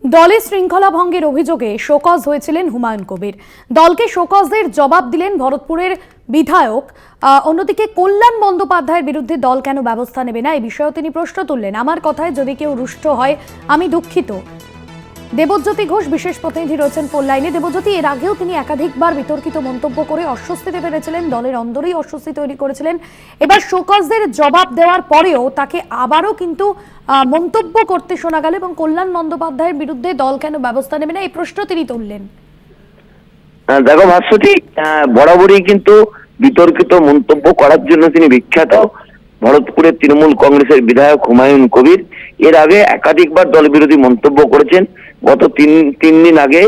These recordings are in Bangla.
দলে শৃঙ্খলা ভঙ্গের অভিযোগে শোকজ হয়েছিলেন হুমায়ুন কবির। দলকে শোকজের জবাব দিলেন ভরতপুরের বিধায়ক। অন্যদিকে কল্যাণ বন্দ্যোপাধ্যায়ের বিরুদ্ধে দল কেন ব্যবস্থা নেবে না এই বিষয়েও তিনি প্রশ্ন তুললেন। আমার কথায় যদি কেউ রুষ্ট হয় আমি দুঃখিত। দেবজ্যোতি ঘোষ বিশেষ প্রতিনিধি রয়েছেন ফোন লাইনে। দেবজ্যোতি, এর আগেও তিনি একাধিকবার বিতর্কিত মন্তব্য করে অস্বস্তিতে ফেলেছিলেন, দলের অন্দরেই অস্বস্তি তৈরি করেছিলেন। এবার শোকজদের জবাব দেওয়ার পরেও তাকে আবারও কিন্তু মন্তব্য করতে শোনা গেল এবং কল্যাণ বন্দ্যোপাধ্যায়ের বিরুদ্ধে দল কেন ব্যবস্থা নেবে না এই প্রশ্ন তিনি তুললেন। দেখো ভাস্বতী, বরাবরই কিন্তু বিতর্কিত মন্তব্য করার জন্য তিনি বিখ্যাত। ভরতপুরের তৃণমূল কংগ্রেসের বিধায়ক হুমায়ুন কবির এর আগে একাধিকবার দল বিরোধী মন্তব্য করেছেন। গত তিন দিন আগে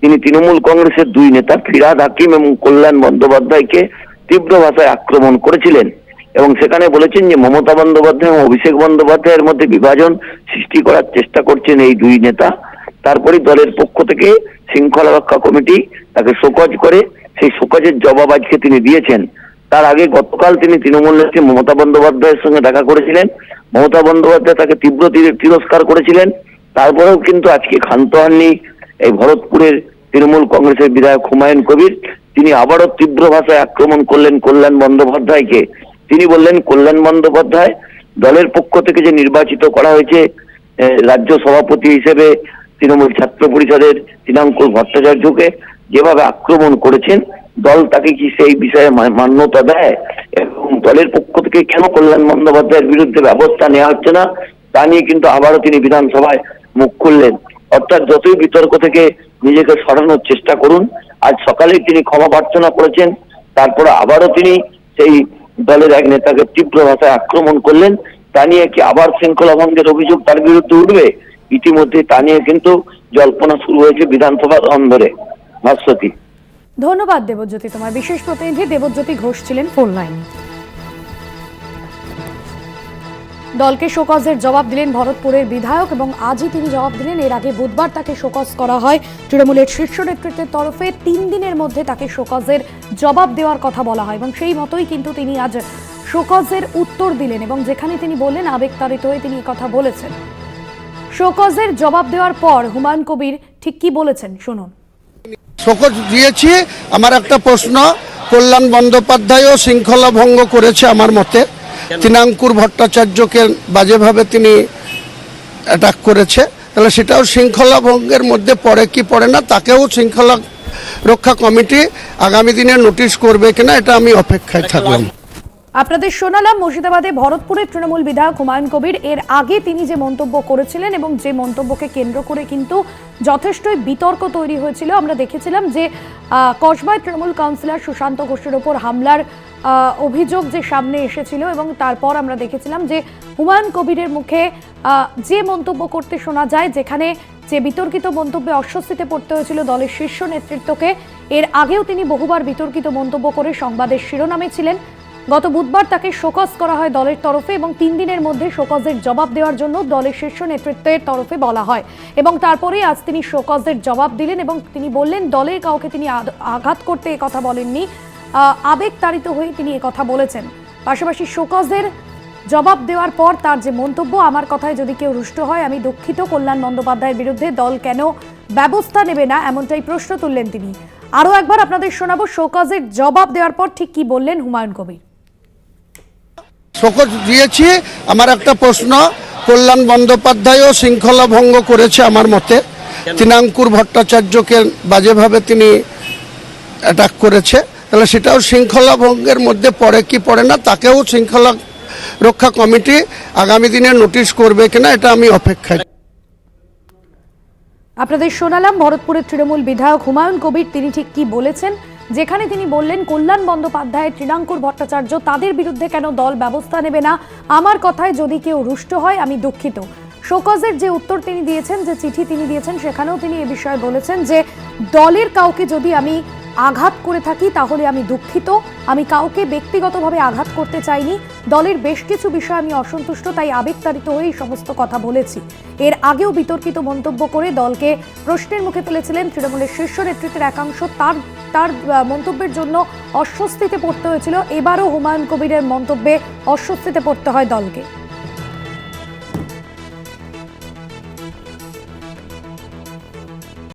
তিনি তৃণমূল কংগ্রেসের দুই নেতা ফিরহাদ হাকিম এবং কল্যাণ বন্দ্যোপাধ্যায়কে তীব্র ভাষায় আক্রমণ করেছিলেন এবং সেখানে বলেছেন যে মমতা বন্দ্যোপাধ্যায় এবং অভিষেক বন্দ্যোপাধ্যায়ের মধ্যে বিভাজন সৃষ্টি করার চেষ্টা করছেন এই দুই নেতা। তারপরে দলের পক্ষ থেকে শৃঙ্খলা রক্ষা কমিটি তাকে শোকজ করে, সেই শোকজের জবাব আজকে তিনি দিয়েছেন। তার আগে গতকাল তিনি তৃণমূল নেত্রী মমতা বন্দ্যোপাধ্যায়ের সঙ্গে দেখা করেছিলেন। মমতা বন্দ্যোপাধ্যায় তাকে তীব্র তিরস্কার করেছিলেন। তারপরেও কিন্তু আজকে ক্ষান্ত হননি এই ভরতপুরের তৃণমূল কংগ্রেসের বিধায়ক হুমায়ুন কবির। তিনি আবারও তীব্র ভাষায় আক্রমণ করলেন কল্যাণ বন্দ্যোপাধ্যায়কে। তিনি বললেন, কল্যাণ বন্দ্যোপাধ্যায় দলের পক্ষ থেকে যে নির্বাচিত করা হয়েছে রাজ্য সভাপতি হিসেবে তৃণমূল ছাত্র পরিষদের তৃণাঙ্কুর ভট্টাচার্যকে যেভাবে আক্রমণ করেছেন, দল তাকে কি সেই বিষয়ে মান্যতা দেয় এবং দলের পক্ষ থেকে কেন কল্যাণ বন্দ্যোপাধ্যায়ের বিরুদ্ধে ব্যবস্থা নেওয়া হচ্ছে না তা নিয়ে কিন্তু আবারও তিনি বিধানসভায় মুখ খুললেন। অর্থাৎ যতই বিতর্ক থেকে নিজেকে সরানোর চেষ্টা করুন, আজ সকালে তিনি ক্ষমা প্রার্থনা করেছেন, তারপরে আবারও তিনি সেই দলের এক নেতাকে তীব্র ভাষায় আক্রমণ করলেন। তা নিয়ে কি আবার শৃঙ্খলা ভঙ্গের অভিযোগ তার বিরুদ্ধে উঠবে? ইতিমধ্যে তা নিয়ে কিন্তু জল্পনা শুরু হয়েছে বিধানসভার অন্দরে। ভাস্বতী, ধন্যবাদ দেবজ্যোতি। তোমার বিশেষ প্রতিনিধি দেবজ্যোতি ঘোষ ছিলেন ফোন লাইনে। দলকে শোকজের জবাব দিলেন ভরতপুরের বিধায়ক এবং আজই তিনি জবাব দিলেন। এর আগে বুধবার তাকে শোকজ করা হয় তৃণমূলের শীর্ষ নেতৃত্বের তরফে। 3 দিনের মধ্যে তাকে শোকজের জবাব দেওয়ার কথা বলা হয় এবং সেই মতোই কিন্তু তিনি আজ শোকজের উত্তর দিলেন এবং যেখানে তিনি বললেন, আবেগতাড়িত হয়ে তিনি কথা বলেছেন। শোকজের জবাব দেওয়ার পর হুমায়ুন কবির ঠিক কি বলেছেন শুনুন। শোকজ দিয়েছি। আমার একটা প্রশ্ন, কল্যাণ বন্দ্যোপাধ্যায়ও শৃঙ্খলা ভঙ্গ করেছে আমার মতে। তৃণাঙ্কুর ভট্টাচার্যকে বাজেভাবে তিনি অ্যাটাক করেছে, তাহলে সেটাও শৃঙ্খলা ভঙ্গের মধ্যে পড়ে কি পড়ে না, তাকেও শৃঙ্খলা রক্ষা কমিটি আগামী দিনে নোটিশ করবে কিনা এটা আমি অপেক্ষায় থাকলাম। আপনাদের শোনালাম মুর্শিদাবাদে ভরতপুরের তৃণমূল বিধায়ক হুমায়ুন কবির। এর আগে তিনি যে মন্তব্য করেছিলেন এবং যে মন্তব্যকে কেন্দ্র করে কিন্তু যথেষ্টই বিতর্ক তৈরি হয়েছিল। আমরা দেখেছিলাম যে কসবায় তৃণমূল কাউন্সিলর সুশান্ত ঘোষের ওপর হামলার অভিযোগ যে সামনে এসেছিল এবং তারপর আমরা দেখেছিলাম যে হুমায়ুন কবিরের মুখে যে মন্তব্য করতে শোনা যায়, যেখানে যে বিতর্কিত মন্তব্যে অস্বস্তিতে পড়তে হয়েছিল দলের শীর্ষ নেতৃত্বকে। এর আগেও তিনি বহুবার বিতর্কিত মন্তব্য করে সংবাদের শিরোনামে ছিলেন। গত বুধবার তাকে শোকজ করা হয় দলের তরফে এবং 3 দিনের মধ্যে শোকজের জবাব দেওয়ার জন্য দলের শীর্ষ নেতৃত্বের তরফে বলা হয় এবং তারপরেই আজ তিনি শোকজের জবাব দিলেন এবং তিনি বললেন দলের কাউকে তিনি আঘাত করতে কথা বলেননি, আবেগতাড়িত হয়ে তিনি কথা বলেছেন। পাশাপাশি শোকজের জবাব দেওয়ার পর তার যে মন্তব্য, আমার কথায় যদি কেউ রুষ্ট হয় আমি দুঃখিত, কল্যাণ বন্দ্যোপাধ্যায়ের বিরুদ্ধে দল কেন ব্যবস্থা নেবে না এমনটাই প্রশ্ন তুললেন তিনি। আরও একবার আপনাদের শোনাবো শোকজের জবাব দেওয়ার পর ঠিক কি বললেন হুমায়ুন কবির। শোকজ দিয়েছি। আমার একটা প্রশ্ন, কল্যাণ বন্দ্যোপাধ্যায়ও শৃঙ্খলা ভঙ্গ করেছে আমার মতে। তৃণাঙ্কুর ভট্টাচার্যকে বাজেভাবে তিনি অ্যাটাক করেছে, তাহলে সেটাও শৃঙ্খলা ভঙ্গের মধ্যে পড়ে কি পড়ে না, তাকেও শৃঙ্খলা রক্ষা কমিটি আগামী দিনে নোটিশ করবে কিনা এটা আমি অপেক্ষায়। আপনাদের শোনালাম ভরতপুরের তৃণমূল বিধায়ক হুমায়ুন কবির তিনি ঠিক কি বলেছেন, যেখানে তিনি বললেন কল্যাণ বন্দ্যোপাধ্যায়, তৃণাঙ্কুর ভট্টাচার্য তাদের বিরুদ্ধে কেন দল ব্যবস্থা নেবে না, আমার কথায় যদি কেউ রুষ্ট হয় আমি দুঃখিত। শোকজের যে উত্তর তিনি দিয়েছেন, যে চিঠি তিনি দিয়েছেন, সেখানেও তিনি এ বিষয়ে বলেছেন যে দলের কাউকে যদি আমি আঘাত করে থাকি তাহলে আমি দুঃখিত, আমি কাউকে ব্যক্তিগতভাবে আঘাত করতে চাইনি, দলের বেশ কিছু বিষয়ে আমি অসন্তুষ্ট, তাই আবেগতাড়িত হয়ে সমস্ত কথা বলেছি। এর আগেও বিতর্কিত মন্তব্য করে দলকে প্রশ্নের মুখে ফেলেছিলেন তৃণমূলের শীর্ষ নেতৃত্বের একাংশ। তার মন্তব্যের জন্য অস্বস্তিতে পড়তে হয়েছিল। এবারও হুমায়ুন কবিরের মন্তব্যে অস্বস্তিতে পড়তে হয় দলকে।